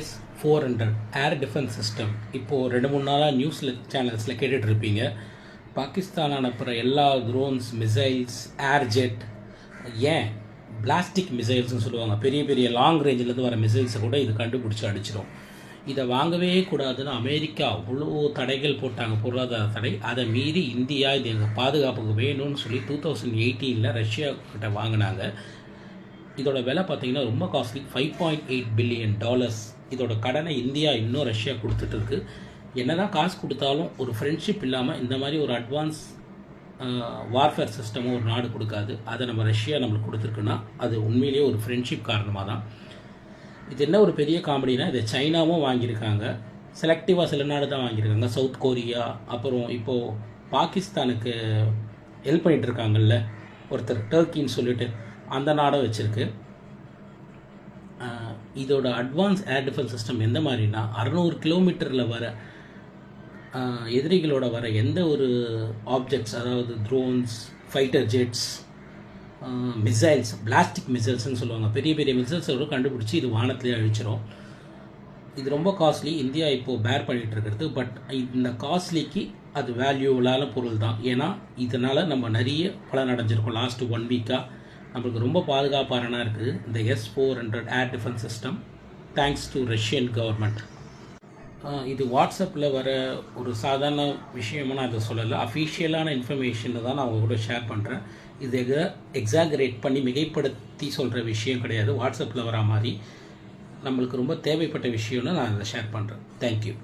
S-400 air defence system இப்போது 2-3 நாளாக நியூஸில் சேனல்ஸில் கேட்டுட்ருப்பீங்க. பாகிஸ்தான் அனுப்புகிற எல்லா ட்ரோன்ஸ், மிசைல்ஸ், ஏர் ஜெட், ஏன் பிளாஸ்டிக் மிசைல்ஸ்னு சொல்லுவாங்க, பெரிய பெரிய லாங் ரேஞ்சிலேருந்து வர மிசைல்ஸை கூட இது கண்டுபிடிச்சி அடிச்சிடும். இதை வாங்கவே கூடாதுன்னு அமெரிக்கா அவ்வளோ தடைகள் போட்டாங்க, பொருளாதார தடை. அதை மீறி இந்தியா இது எங்கள் பாதுகாப்புக்கு வேணும்னு சொல்லி 2018 ரஷ்யா கிட்ட வாங்கினாங்க. இதோட விலை பார்த்திங்கன்னா ரொம்ப காஸ்ட்லி, $5.8 பில்லியன். இதோட கடனை இந்தியா இன்னும் ரஷ்யா கொடுத்துட்டு இருக்கு. என்ன தான் காசு கொடுத்தாலும் ஒரு ஃப்ரெண்ட்ஷிப் இல்லாமல் இந்த மாதிரி ஒரு அட்வான்ஸ் வார்ஃபேர் சிஸ்டமும் ஒரு நாடு கொடுக்காது. அதை நம்ம ரஷ்யா நம்மளுக்கு கொடுத்துருக்குன்னா அது உண்மையிலேயே ஒரு ஃப்ரெண்ட்ஷிப் காரணமாக தான். இது என்ன ஒரு பெரிய காமெடினா, இதை சைனாவும் வாங்கியிருக்காங்க, செலக்டிவாக சில நாடு தான் வாங்கியிருக்காங்க, சவுத் கொரியா, அப்புறம் இப்போது பாகிஸ்தானுக்கு ஹெல்ப் பண்ணிகிட்டு இருக்காங்கல்ல ஒருத்தர், டர்க்கின்னு சொல்லிட்டு, அந்த நாடும் வச்சுருக்கு. இதோட அட்வான்ஸ் ஏர் டிஃபென்ஸ் சிஸ்டம் எந்த மாதிரினா, 600 கிலோமீட்டரில் வர எதிரிகளோட வர எந்த ஒரு ஆப்ஜெக்ட்ஸ், அதாவது drones, fighter jets, missiles, plastic மிசைல்ஸ்ன்னு சொல்லுவாங்க, பெரிய பெரிய மிசைல்ஸோட கண்டுபிடிச்சி இது வானத்திலே அழிச்சிடும். இது ரொம்ப காஸ்ட்லி, இந்தியா இப்போது பேர் பண்ணிகிட்டு இருக்கிறது. பட் இந்த காஸ்ட்லிக்கு அது வேல்யூவலான பொருள் தான். ஏன்னா இதனால் நம்ம நிறைய பலன் அடைஞ்சிருக்கோம். லாஸ்ட்டு 1 வீக்காக நம்மளுக்கு ரொம்ப பாதுகாப்பான இருக்குது இந்த S-400 air defence system, thanks to Russian government. இது வாட்ஸ்அப்பில் வர ஒரு சாதாரண விஷயமாக நான் அதை சொல்லலை, அஃபீஷியலான இன்ஃபர்மேஷனை தான் நான் உங்க கூட ஷேர் பண்ணுறேன். இது எக்ஸாகரேட் பண்ணி மிகைப்படுத்தி சொல்கிற விஷயம் கிடையாது. வாட்ஸ்அப்பில் வர மாதிரி நம்மளுக்கு ரொம்ப தேவைப்பட்ட விஷயம்னு நான் அதை ஷேர் பண்ணுறேன். தேங்க்யூ.